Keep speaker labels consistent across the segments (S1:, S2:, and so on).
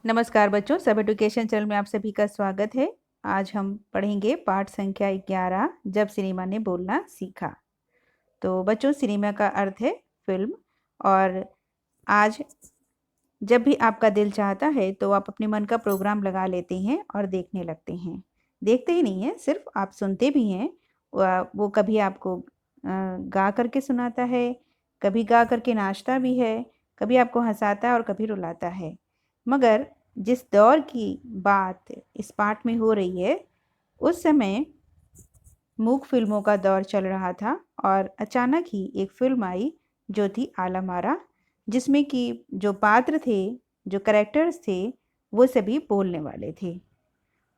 S1: नमस्कार बच्चों, सब एजुकेशन चैनल में आप सभी का स्वागत है। आज हम पढ़ेंगे पाठ संख्या 11, जब सिनेमा ने बोलना सीखा। तो बच्चों, सिनेमा का अर्थ है फिल्म। और आज जब भी आपका दिल चाहता है तो आप अपने मन का प्रोग्राम लगा लेते हैं और देखने लगते हैं। देखते ही नहीं हैं, सिर्फ आप सुनते भी हैं। वो कभी आपको गा करके सुनाता है, कभी गा करके नाचता भी है, कभी आपको हंसाता है और कभी रुलाता है। मगर जिस दौर की बात इस पाठ में हो रही है, उस समय मूक फिल्मों का दौर चल रहा था और अचानक ही एक फिल्म आई जो थी आलम आरा, जिसमें कि जो पात्र थे, जो कैरेक्टर्स थे, वो सभी बोलने वाले थे।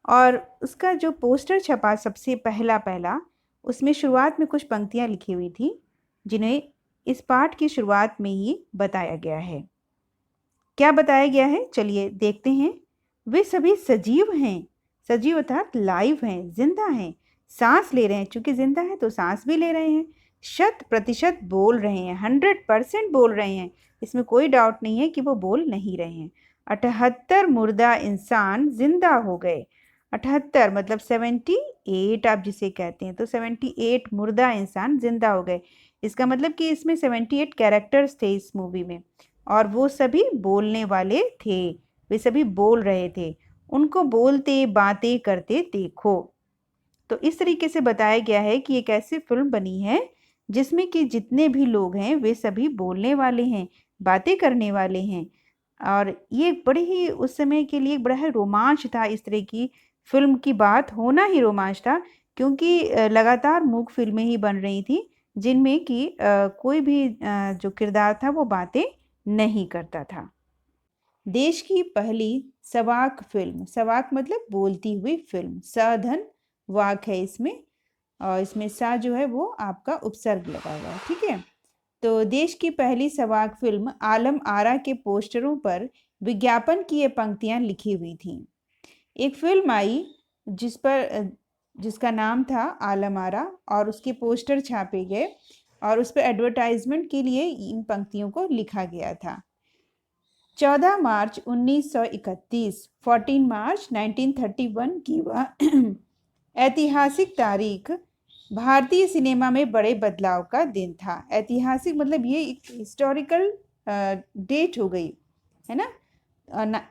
S1: और उसका जो पोस्टर छपा सबसे पहला पहला, उसमें शुरुआत में कुछ पंक्तियां लिखी हुई थी जिन्हें इस पाठ की शुरुआत में ही बताया गया है। क्या बताया गया है, चलिए देखते हैं। वे सभी सजीव हैं। सजीव अर्थात लाइव हैं, जिंदा हैं, सांस ले रहे हैं। चूंकि जिंदा है तो सांस भी ले रहे हैं। 100% बोल रहे हैं, 100% बोल रहे हैं। इसमें कोई डाउट नहीं है कि वो बोल नहीं रहे हैं। 78 मुर्दा इंसान जिंदा हो गए। 78 मतलब 78 आप जिसे कहते हैं, तो 78 मुर्दा इंसान जिंदा हो गए। इसका मतलब कि इसमें 78 कैरेक्टर्स थे इस मूवी में, और वो सभी बोलने वाले थे। वे सभी बोल रहे थे। उनको बोलते बातें करते देखो। तो इस तरीके से बताया गया है कि एक ऐसी फिल्म बनी है जिसमें कि जितने भी लोग हैं वे सभी बोलने वाले हैं, बातें करने वाले हैं। और ये बड़े ही उस समय के लिए बड़ा ही रोमांच था। इस तरह की फिल्म की बात होना ही रोमांच था, क्योंकि लगातार मूक फिल्में ही बन रही थी जिनमें कि कोई भी जो किरदार था वो बातें नहीं करता था। देश की पहली सवाक फिल्म, सवाक मतलब बोलती हुई फिल्म, साधन वाक है इसमें, और इसमें सा जो है वो आपका उपसर्ग लगा हुआ है, ठीक है। तो देश की पहली सवाक फिल्म आलम आरा के पोस्टरों पर विज्ञापन की ये पंक्तियां लिखी हुई थीं। एक फिल्म आई जिसका नाम था आलम आरा, और उसके पोस्टर छापे गए और उस पर एडवर्टाइजमेंट के लिए इन पंक्तियों को लिखा गया था। 14 मार्च 1931, 14 मार्च 1931 की वह ऐतिहासिक तारीख भारतीय सिनेमा में बड़े बदलाव का दिन था। ऐतिहासिक मतलब ये एक हिस्टोरिकल डेट हो गई है ना।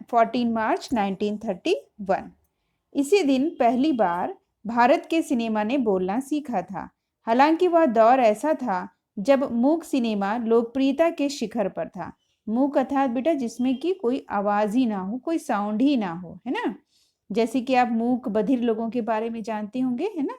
S1: 14 मार्च 1931। इसी दिन पहली बार भारत के सिनेमा ने बोलना सीखा था। हालांकि वह दौर ऐसा था जब मूक सिनेमा लोकप्रियता के शिखर पर था। मूक अर्थात बेटा जिसमें कि कोई आवाज ही ना हो, कोई साउंड ही ना हो, है ना। जैसे कि आप मूक बधिर लोगों के बारे में जानते होंगे, है ना।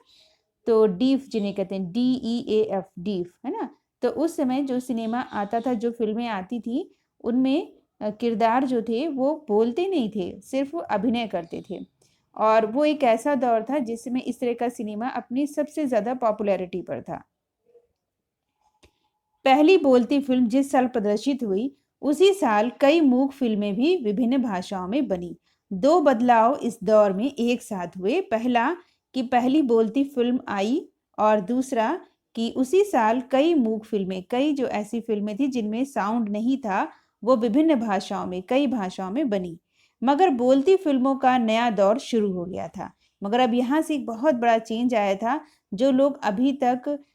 S1: तो डीफ जिन्हें कहते हैं, DEAF, डीफ, है ना। तो उस समय जो सिनेमा आता था, जो फिल्में आती थी, उनमें किरदार जो थे वो बोलते नहीं थे, सिर्फ वो अभिनय करते थे। और वो एक ऐसा दौर था जिसमें इस तरह का सिनेमा अपनी सबसे ज्यादा पॉपुलैरिटी पर था। पहली बोलती फिल्म जिस साल प्रदर्शित हुई, उसी साल कई मूक फिल्में भी विभिन्न भाषाओं में बनी। दो बदलाव इस दौर में एक साथ हुए। पहला कि पहली बोलती फिल्म आई, और दूसरा कि उसी साल कई मूक फिल्में, कई जो ऐसी फिल्में थी जिनमें साउंड नहीं था, वो विभिन्न भाषाओं में, कई भाषाओं में बनी। मगर बोलती फिल्मों का नया दौर शुरू हो गया था। मगर अब यहाँ से एक बहुत बड़ा चेंज आया था। जो लोग अभी तक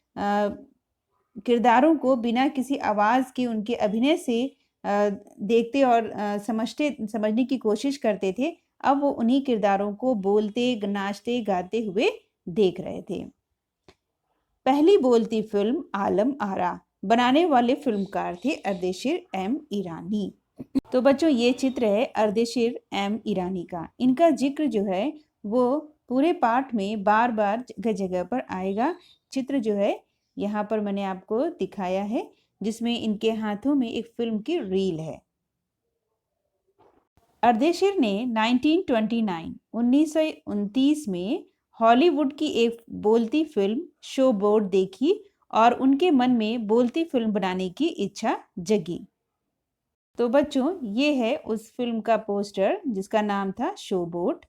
S1: किरदारों को बिना किसी आवाज के, उनके अभिनय से देखते और समझने की कोशिश करते थे, अब वो उन्हीं किरदारों को बोलते, नाचते, गाते हुए देख रहे थे। पहली बोलती फिल्म आलम आरा, बनाने वाले फिल्मकार थे अर्देशीर एम ईरानी। तो बच्चों, ये चित्र है अर्देशीर एम ईरानी का। इनका जिक्र जो है वो पूरे पाठ में बार बार जगह जगह पर आएगा। चित्र जो है यहाँ पर मैंने आपको दिखाया है, जिसमें इनके हाथों में एक फिल्म की रील है। अर्देशीर ने 1929 में हॉलीवुड की एक बोलती फिल्म शो बोर्ड देखी और उनके मन में बोलती फिल्म बनाने की इच्छा जगी। तो बच्चों, ये है उस फिल्म का पोस्टर जिसका नाम था शो बोट।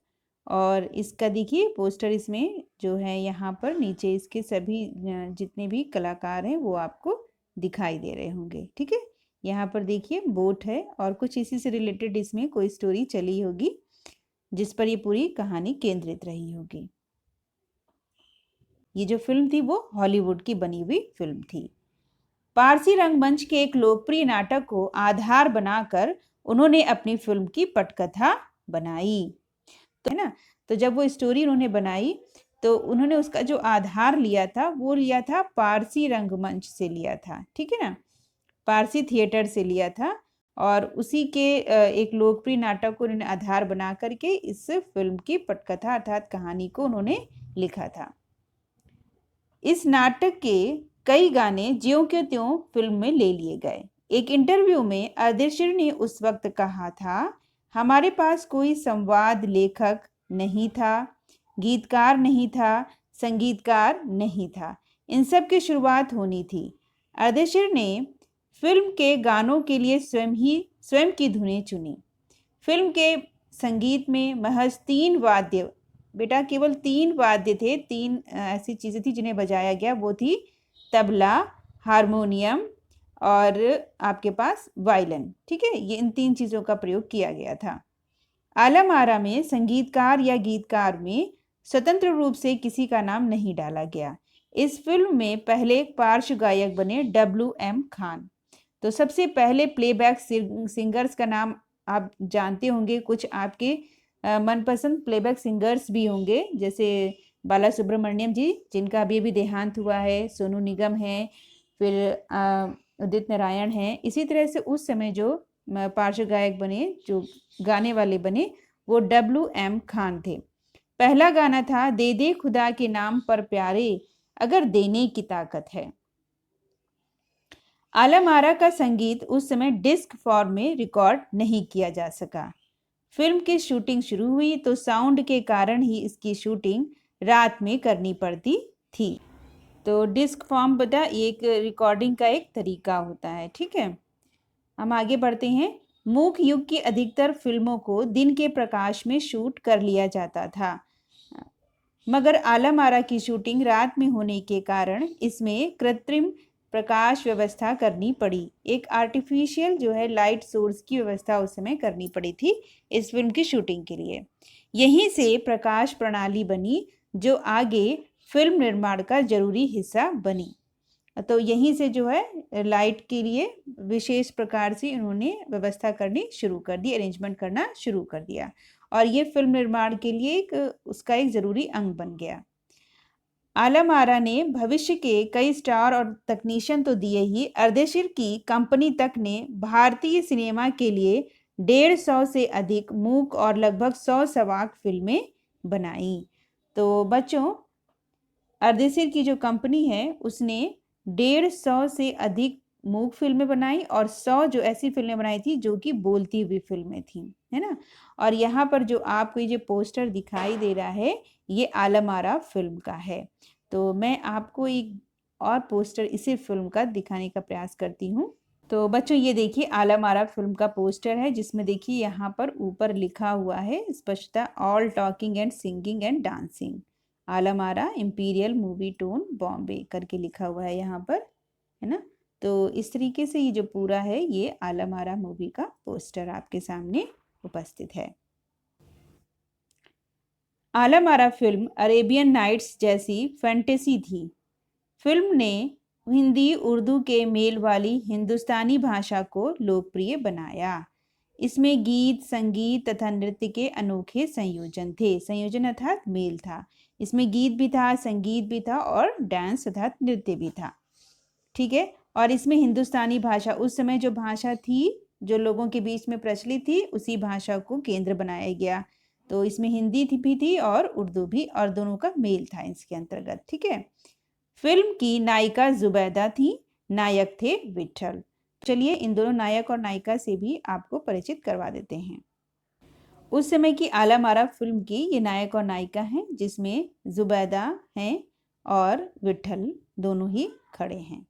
S1: और इसका देखिए पोस्टर, इसमें जो है यहाँ पर नीचे इसके सभी जितने भी कलाकार हैं वो आपको दिखाई दे रहे होंगे, ठीक है। यहाँ पर देखिए बोट है और कुछ इसी से रिलेटेड इसमें कोई स्टोरी चली होगी जिस पर ये पूरी कहानी केंद्रित रही होगी। ये जो फिल्म थी वो हॉलीवुड की बनी हुई फिल्म थी। पारसी रंगमंच के एक लोकप्रिय नाटक को आधार बनाकर उन्होंने अपनी फिल्म की पटकथा बनाई, तो है ना। तो जब वो स्टोरी उन्होंने बनाई तो उन्होंने उसका जो आधार लिया था वो लिया था पारसी रंगमंच से लिया था, ठीक है ना, पारसी थिएटर से लिया था और उसी के एक लोकप्रिय नाटक को उन्होंने आधार बना करके इस फिल्म की पटकथा अर्थात कहानी को उन्होंने लिखा था। इस नाटक के कई गाने ज्यों के त्यों फिल्म में ले लिए गए। एक इंटरव्यू में अर्देशीर ने उस वक्त कहा था, हमारे पास कोई संवाद लेखक नहीं था, गीतकार नहीं था, संगीतकार नहीं था, इन सब की शुरुआत होनी थी। अर्देशीर ने फिल्म के गानों के लिए स्वयं की धुनें चुनी। फिल्म के संगीत में महज 3 वाद्य, बेटा केवल 3 वाद्य थे, 3 ऐसी चीज़ें थी जिन्हें बजाया गया, वो थी तबला, हारमोनियम और आपके पास वायलिन, ठीक है। ये इन 3 चीज़ों का प्रयोग किया गया था। आलम आरा में संगीतकार या गीतकार में स्वतंत्र रूप से किसी का नाम नहीं डाला गया। इस फिल्म में पहले पार्श्व गायक बने WM खान। तो सबसे पहले प्लेबैक सिंगर्स का नाम आप जानते होंगे, कुछ आपके मनपसंद प्लेबैक सिंगर्स भी होंगे, जैसे बाला सुब्रमण्यम जी जिनका अभी अभी देहांत हुआ है, सोनू निगम है, फिर उदित नारायण हैं। इसी तरह से उस समय जो पार्श्व गायक बने, जो गाने वाले बने, वो WM खान थे। पहला गाना था दे दे खुदा के नाम पर प्यारे अगर देने की ताकत है। आलम आरा का संगीत उस समय डिस्क फॉर्म में रिकॉर्ड नहीं किया जा सका। फिल्म की शूटिंग शुरू हुई तो साउंड के कारण ही इसकी शूटिंग रात में करनी पड़ती थी। तो डिस्क फॉर्म बता एक रिकॉर्डिंग का एक तरीका होता है, ठीक है। हम आगे बढ़ते हैं। मूक युग की अधिकतर फिल्मों को दिन के प्रकाश में शूट कर लिया जाता था, मगर आलम आरा की शूटिंग रात में होने के कारण इसमें कृत्रिम प्रकाश व्यवस्था करनी पड़ी। एक आर्टिफिशियल जो है लाइट सोर्स की व्यवस्था उस समय करनी पड़ी थी इस फिल्म की शूटिंग के लिए। यहीं से प्रकाश प्रणाली बनी जो आगे फिल्म निर्माण का जरूरी हिस्सा बनी। तो यहीं से जो है लाइट के लिए विशेष प्रकार से उन्होंने व्यवस्था करनी शुरू कर दी, अरेंजमेंट करना शुरू कर दिया और ये फिल्म निर्माण के लिए उसका एक जरूरी अंग बन गया। आलम आरा ने भविष्य के कई स्टार और तकनीशियन तो दिए ही, अर्देशीर की कंपनी तक ने भारतीय सिनेमा के लिए 150 से अधिक मूक और लगभग 100 सवाक फिल्में बनाई। तो बच्चों, अर्देशीर की जो कंपनी है उसने 150 से अधिक मूक फिल्में बनाई और 100 जो ऐसी फिल्में बनाई थी जो कि बोलती हुई फिल्में थी, है ना। और यहाँ पर जो आपको ये पोस्टर दिखाई दे रहा है ये आलम आरा फिल्म का है। तो मैं आपको एक और पोस्टर इसी फिल्म का दिखाने का प्रयास करती हूँ। तो बच्चों ये देखिए आलम आरा फिल्म का पोस्टर है जिसमें देखिए यहाँ पर ऊपर लिखा हुआ है स्पष्टता, all talking and singing and dancing, Alam Ara Imperial Movietone Bombay करके लिखा हुआ है यहाँ पर, है ना। तो इस तरीके से ये जो पूरा है ये आलम आरा मूवी का पोस्टर आपके सामने उपस्थित है। Alam Ara film Arabian nights जैसी फैंटेसी थी। फिल्म ने हिंदी उर्दू के मेल वाली हिंदुस्तानी भाषा को लोकप्रिय बनाया। इसमें गीत, संगीत तथा नृत्य के अनोखे संयोजन थे। संयोजन अर्थात मेल था। इसमें गीत भी था, संगीत भी था और डांस अर्थात नृत्य भी था, ठीक है। और इसमें हिंदुस्तानी भाषा, उस समय जो भाषा थी जो लोगों के बीच में प्रचलित थी उसी भाषा को केंद्र बनाया गया। तो इसमें हिंदी भी थी और उर्दू भी और दोनों का मेल था इसके अंतर्गत, ठीक है। फिल्म की नायिका जुबैदा थी, नायक थे विठल। चलिए इन दोनों नायक और नायिका से भी आपको परिचित करवा देते हैं। उस समय की आलम आरा फिल्म की ये नायक और नायिका हैं जिसमें जुबैदा हैं और विठल दोनों ही खड़े हैं।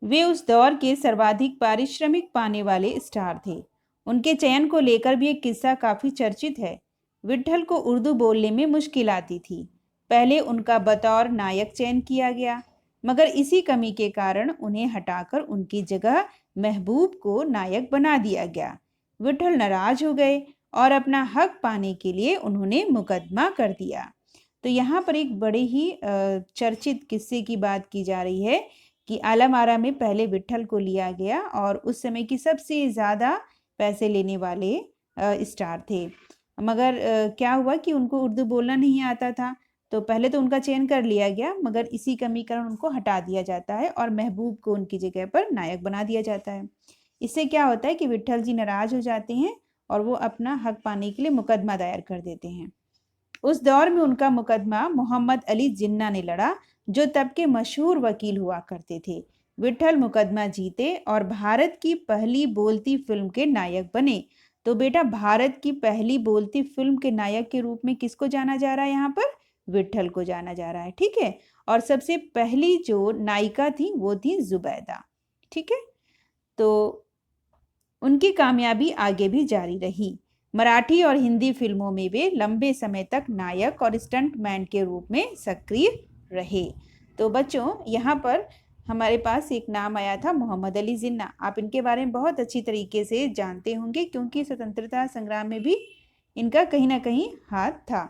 S1: वे उस दौर के सर्वाधिक पारिश्रमिक पाने वाले स्टार थे। उनके चयन को लेकर भी एक किस्सा काफी चर्चित है। विठल को उर्दू बोलने में मुश्किल आती थी। पहले उनका बतौर नायक चयन किया गया, मगर इसी कमी के कारण उन्हें हटाकर उनकी जगह महबूब को नायक बना दिया गया। विठल नाराज हो गए और अपना हक पाने के लिए उन्होंने मुकदमा कर दिया। तो यहाँ पर एक बड़े ही चर्चित किस्से की बात की जा रही है कि आलम आरा में पहले विठल को लिया गया और उस समय की सबसे ज़्यादा पैसे लेने वाले स्टार थे। मगर क्या हुआ कि उनको उर्दू बोलना नहीं आता था, तो पहले तो उनका चयन कर लिया गया, मगर इसी कमी कारण उनको हटा दिया जाता है और महबूब को उनकी जगह पर नायक बना दिया जाता है। इससे क्या होता है कि विठल जी नाराज हो जाते हैं और वो अपना हक पाने के लिए मुकदमा दायर कर देते हैं। उस दौर में उनका मुकदमा मोहम्मद अली जिन्ना ने लड़ा, जो तब के मशहूर वकील हुआ करते थे। विठल मुकदमा जीते और भारत की पहली बोलती फिल्म के नायक बने। तो बेटा, भारत की पहली बोलती फिल्म के नायक के रूप में किसको जाना जा रहा है? यहाँ पर विठल को जाना जा रहा है। ठीक है। और सबसे पहली जो नायिका थी वो थी जुबैदा। ठीक है। तो उनकी कामयाबी आगे भी जारी रही। मराठी और हिंदी फिल्मों में वे लंबे समय तक नायक और स्टंटमैन के रूप में सक्रिय रहे। तो बच्चों, यहाँ पर हमारे पास एक नाम आया था मोहम्मद अली जिन्ना। आप इनके बारे में बहुत अच्छी तरीके से जानते होंगे क्योंकि स्वतंत्रता संग्राम में भी इनका कहीं ना कहीं हाथ था।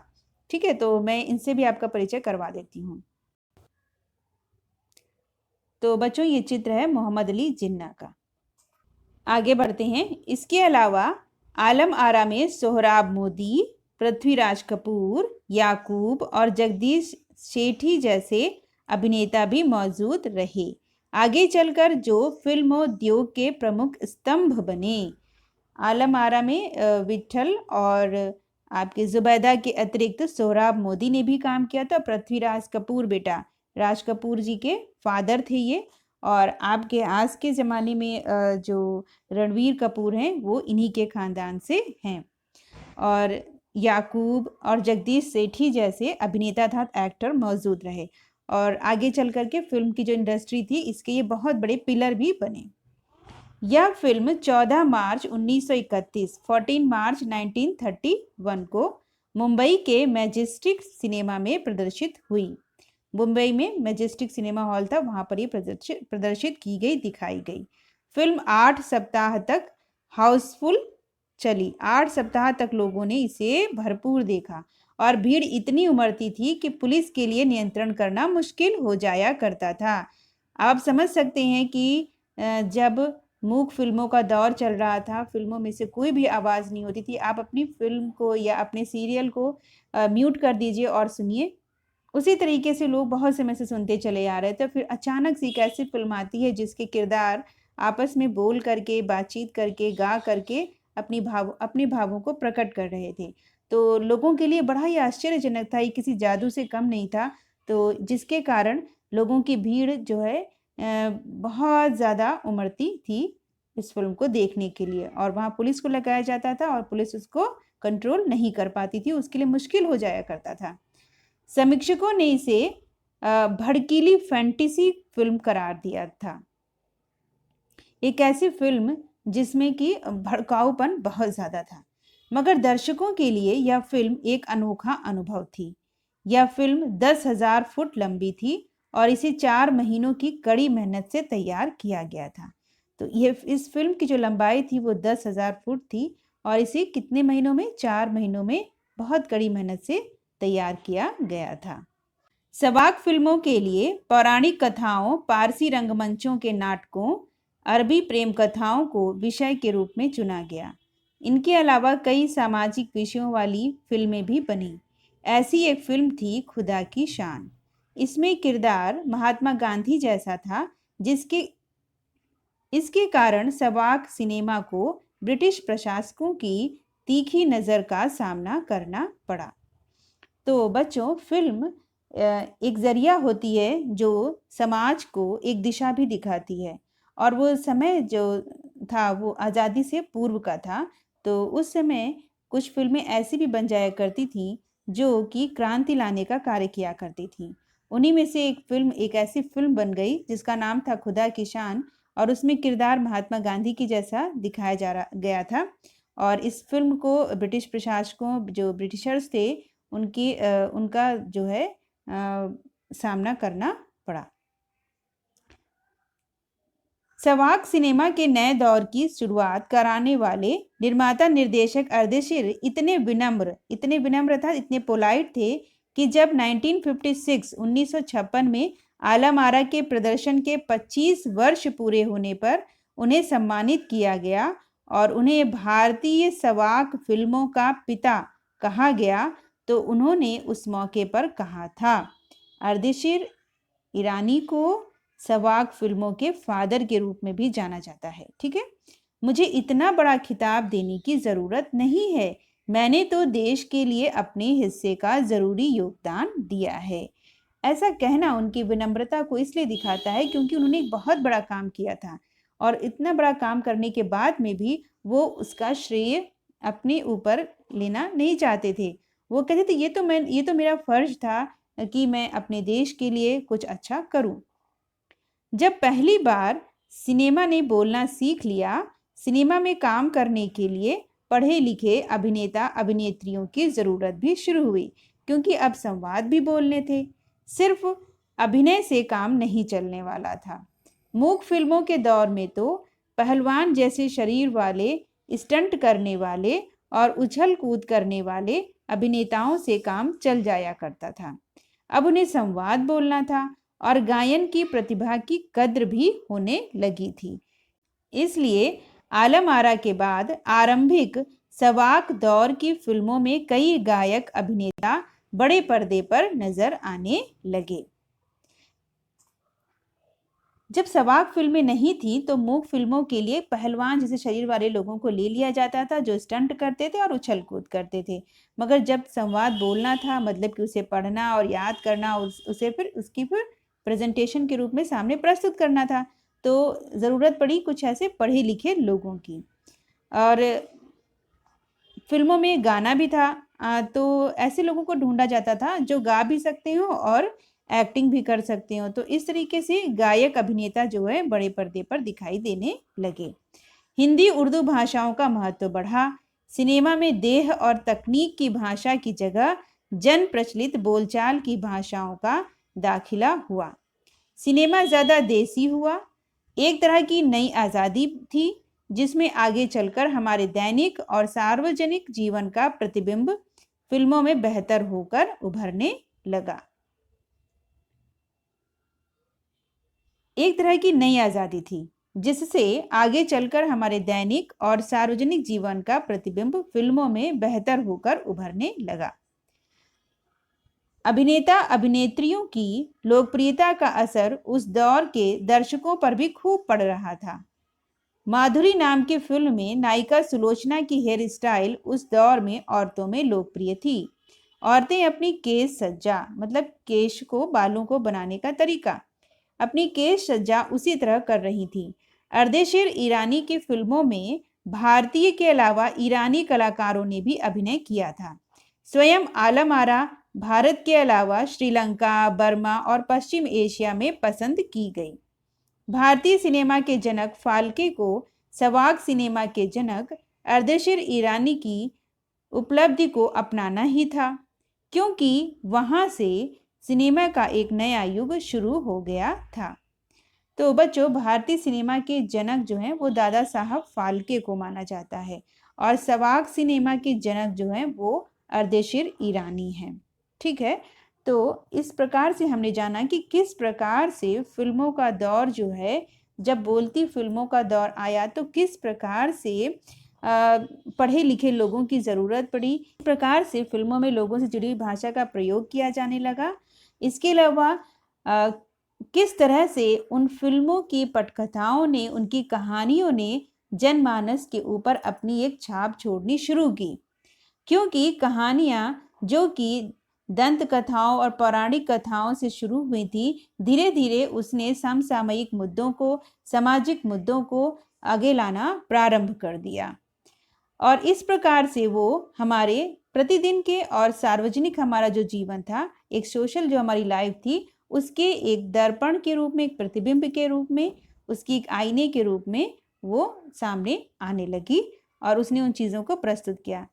S1: ठीक है। तो मैं इनसे भी आपका परिचय करवा देती हूँ। तो बच्चों, ये चित्र है मोहम्मद अली जिन्ना का। आगे बढ़ते हैं। इसके अलावा आलम आरा में सोहराब मोदी, पृथ्वीराज कपूर, याकूब और जगदीश सेठी जैसे अभिनेता भी मौजूद रहे। आगे चलकर जो फिल्मोद्योग के प्रमुख स्तंभ बने। आलम आरा में विठल और आपके जुबैदा के अतिरिक्त सोहराब मोदी ने भी काम किया था। पृथ्वीराज कपूर, बेटा राज कपूर जी के फादर थे ये। और आपके आज के ज़माने में जो रणवीर कपूर हैं वो इन्हीं के ख़ानदान से हैं। और याकूब और जगदीश सेठी जैसे अभिनेता था एक्टर मौजूद रहे। और आगे चल कर के फिल्म की जो इंडस्ट्री थी इसके ये बहुत बड़े पिलर भी बने। यह फिल्म 14 मार्च 1931 14 मार्च 1931 को मुंबई के मैजेस्टिक सिनेमा में प्रदर्शित हुई। मुंबई में मैजेस्टिक सिनेमा हॉल था, वहां पर ये प्रदर्शित की गई, दिखाई गई। फिल्म 8 सप्ताह तक हाउसफुल चली। 8 सप्ताह तक लोगों ने इसे भरपूर देखा और भीड़ इतनी उमड़ती थी कि पुलिस के लिए नियंत्रण करना मुश्किल हो जाया करता था। आप समझ सकते हैं कि जब मूक फिल्मों का दौर चल रहा था, फिल्मों में से कोई भी आवाज़ नहीं होती थी, आप अपनी फिल्म को या अपने सीरियल को म्यूट कर दीजिए और सुनिए। उसी तरीके से लोग बहुत समय से सुनते चले आ रहे थे। फिर अचानक से एक ऐसी फिल्म आती है जिसके किरदार आपस में बोल करके, बातचीत करके, गा करके अपने भावों को प्रकट कर रहे थे। तो लोगों के लिए बड़ा ही आश्चर्यजनक था, ये किसी जादू से कम नहीं था। तो जिसके कारण लोगों की भीड़ जो है बहुत ज़्यादा उमड़ती थी इस फिल्म को देखने के लिए। और वहाँ पुलिस को लगाया जाता था और पुलिस उसको कंट्रोल नहीं कर पाती थी, उसके लिए मुश्किल हो जाया करता था। समीक्षकों ने इसे भड़कीली फैंटेसी फिल्म करार दिया था। एक ऐसी फिल्म जिसमें कि भड़काऊपन बहुत ज़्यादा था। मगर दर्शकों के लिए यह फिल्म एक अनोखा अनुभव थी। यह फिल्म 10,000 फुट लंबी थी और इसे 4 महीनों की कड़ी मेहनत से तैयार किया गया था। तो इस फिल्म की जो लंबाई थी वो 10,000 फुट थी और इसे कितने महीनों में? 4 महीनों में बहुत कड़ी मेहनत से तैयार किया गया था। सवाक फिल्मों के लिए पौराणिक कथाओं, पारसी रंगमंचों के नाटकों, अरबी प्रेम कथाओं को विषय के रूप में चुना गया। इनके अलावा कई सामाजिक विषयों वाली फिल्में भी बनी। ऐसी एक फिल्म थी खुदा की शान। इसमें किरदार महात्मा गांधी जैसा था, इसके कारण सवाक सिनेमा को ब्रिटिश प्रशासकों की तीखी नज़र का सामना करना पड़ा। तो बच्चों, फिल्म एक ज़रिया होती है जो समाज को एक दिशा भी दिखाती है। और वो समय जो था वो आज़ादी से पूर्व का था। तो उस समय कुछ फिल्में ऐसी भी बन जाया करती थी जो कि क्रांति लाने का कार्य किया करती थी। उन्हीं में से एक ऐसी फिल्म बन गई जिसका नाम था खुदा की शान और उसमें किरदार महात्मा गांधी की जैसा दिखाया गया था। और इस फिल्म को ब्रिटिश प्रशासकों, जो ब्रिटिशर्स थे, उनका जो है सामना करना पड़ा। सवाक सिनेमा के नए दौर की शुरुआत कराने वाले निर्माता निर्देशक अर्देशीर इतने विनम्र था, इतने पोलाइट थे कि जब 1956 में आलम आरा के प्रदर्शन के 25 वर्ष पूरे होने पर उन्हें सम्मानित किया गया और उन्हें भारतीय सवाक फिल्मों का पिता कहा गया, तो उन्होंने उस मौके पर कहा था, अर्देशीर ईरानी को सवाक फिल्मों के फादर के रूप में भी जाना जाता है। ठीक है, मुझे इतना बड़ा खिताब देने की जरूरत नहीं है, मैंने तो देश के लिए अपने हिस्से का जरूरी योगदान दिया है। ऐसा कहना उनकी विनम्रता को इसलिए दिखाता है क्योंकि उन्होंने एक बहुत बड़ा काम किया था और इतना बड़ा काम करने के बाद में भी वो उसका श्रेय अपने ऊपर लेना नहीं चाहते थे। वो कहते थे ये तो मेरा फर्ज था कि मैं अपने देश के लिए कुछ अच्छा करूं। जब पहली बार सिनेमा ने बोलना सीख लिया, सिनेमा में काम करने के लिए पढ़े लिखे अभिनेता अभिनेत्रियों की जरूरत भी शुरू हुई, क्योंकि अब संवाद भी बोलने थे, सिर्फ अभिनय से काम नहीं चलने वाला था। मूक फिल्मों के दौर में तो पहलवान जैसे शरीर वाले, स्टंट करने वाले और उछल कूद करने वाले अभिनेताओं से काम चल जाया करता था। अब उन्हें संवाद बोलना था और गायन की प्रतिभा की कद्र भी होने लगी थी। इसलिए आलम आरा के बाद आरंभिक सवाक दौर की फिल्मों में कई गायक अभिनेता बड़े पर्दे पर नजर आने लगे। जब सवाक फिल्में नहीं थी तो मूक फिल्मों के लिए पहलवान जैसे शरीर वाले लोगों को ले लिया जाता था, जो स्टंट करते थे और उछल कूद करते थे। मगर जब संवाद बोलना था, मतलब कि उसे पढ़ना और याद करना, उसे फिर उसकी प्रेजेंटेशन के रूप में सामने प्रस्तुत करना था, तो ज़रूरत पड़ी कुछ ऐसे पढ़े लिखे लोगों की। और फिल्मों में गाना भी था, तो ऐसे लोगों को ढूंढा जाता था जो गा भी सकते हो और एक्टिंग भी कर सकते हो। तो इस तरीके से गायक अभिनेता जो है बड़े पर्दे पर दिखाई देने लगे। हिंदी उर्दू भाषाओं का महत्व बढ़ा। सिनेमा में देह और तकनीक की भाषा की जगह जन प्रचलित बोलचाल की भाषाओं का दाखिला हुआ। सिनेमा ज़्यादा देसी हुआ। एक तरह की नई आज़ादी थी जिसमें आगे चलकर हमारे दैनिक और सार्वजनिक जीवन का प्रतिबिंब फिल्मों में बेहतर होकर उभरने लगा। एक तरह की नई आज़ादी थी जिससे आगे चलकर हमारे दैनिक और सार्वजनिक जीवन का प्रतिबिंब फिल्मों में बेहतर होकर उभरने लगा। अभिनेता अभिनेत्रियों की लोकप्रियता का असर उस दौर के दर्शकों पर भी खूब पड़ रहा था। माधुरी नाम की फिल्म में नायिका सुलोचना की हेयर स्टाइल उस दौर में औरतों में लोकप्रिय थी। औरतें अपनी केश सज्जा, मतलब केश को, बालों को बनाने का तरीका, अपनी केश सज्जा उसी तरह कर रही थी। अर्देशीर ईरानी की फिल्मों में भारतीय के अलावा ईरानी कलाकारों ने भी अभिनय किया था। स्वयं आलम आरा भारत के अलावा श्रीलंका, बर्मा और पश्चिम एशिया में पसंद की गई। भारतीय सिनेमा के जनक फाल्के को सवाक सिनेमा के जनक अर्देशीर ईरानी की उपलब्धि को अपनाना ही था, क्योंकि वहां से सिनेमा का एक नया युग शुरू हो गया था। तो बच्चों, भारतीय सिनेमा के जनक जो हैं वो दादा साहब फाल्के को माना जाता है और सवाक सिनेमा के जनक जो हैं वो अर्देशीर ईरानी हैं। ठीक है, तो इस प्रकार से हमने जाना कि किस प्रकार से फिल्मों का दौर जो है, जब बोलती फिल्मों का दौर आया तो किस प्रकार से पढ़े लिखे लोगों की ज़रूरत पड़ी, इस प्रकार से फिल्मों में लोगों से जुड़ी भाषा का प्रयोग किया जाने लगा। इसके अलावा किस तरह से उन फिल्मों की पटकथाओं ने, उनकी कहानियों ने जनमानस के ऊपर अपनी एक छाप छोड़नी शुरू की, क्योंकि कहानियाँ जो कि दंत कथाओं और पौराणिक कथाओं से शुरू हुई थी, धीरे धीरे उसने समसामयिक मुद्दों को, सामाजिक मुद्दों को आगे लाना प्रारंभ कर दिया और इस प्रकार से वो हमारे प्रतिदिन के और सार्वजनिक हमारा जो जीवन था, एक सोशल जो हमारी लाइफ थी, उसके एक दर्पण के रूप में, एक प्रतिबिंब के रूप में, उसकी एक आईने के रूप में वो सामने आने लगी और उसने उन चीज़ों को प्रस्तुत किया।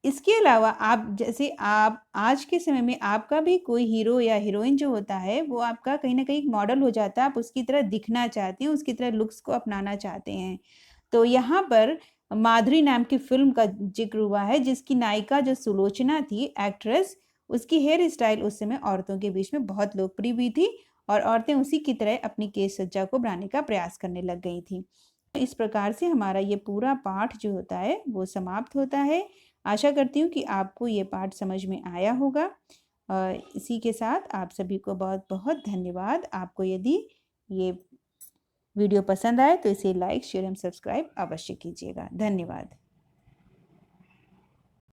S1: इसके अलावा आप जैसे आप आज के समय में आपका भी कोई हीरो या हीरोइन जो होता है वो आपका कहीं न कहीं एक मॉडल हो जाता है, आप उसकी तरह दिखना चाहते हैं, उसकी तरह लुक्स को अपनाना चाहते हैं। तो यहाँ पर माधुरी नाम की फ़िल्म का ज़िक्र हुआ है जिसकी नायिका जो सुलोचना थी एक्ट्रेस, उसकी हेयर स्टाइल उस समय औरतों के बीच में बहुत लोकप्रिय हुई थी और औरतें उसी की तरह अपनी केश सज्जा को बनाने का प्रयास करने लग गई थीं। इस प्रकार से हमारा ये पूरा पाठ जो होता है वो समाप्त होता है। आशा करती हूँ कि आपको ये पाठ समझ में आया होगा। इसी के साथ आप सभी को बहुत-बहुत धन्यवाद। आपको यदि ये वीडियो पसंद आए तो इसे लाइक, शेयर एवं सब्सक्राइब अवश्य कीजिएगा। धन्यवाद।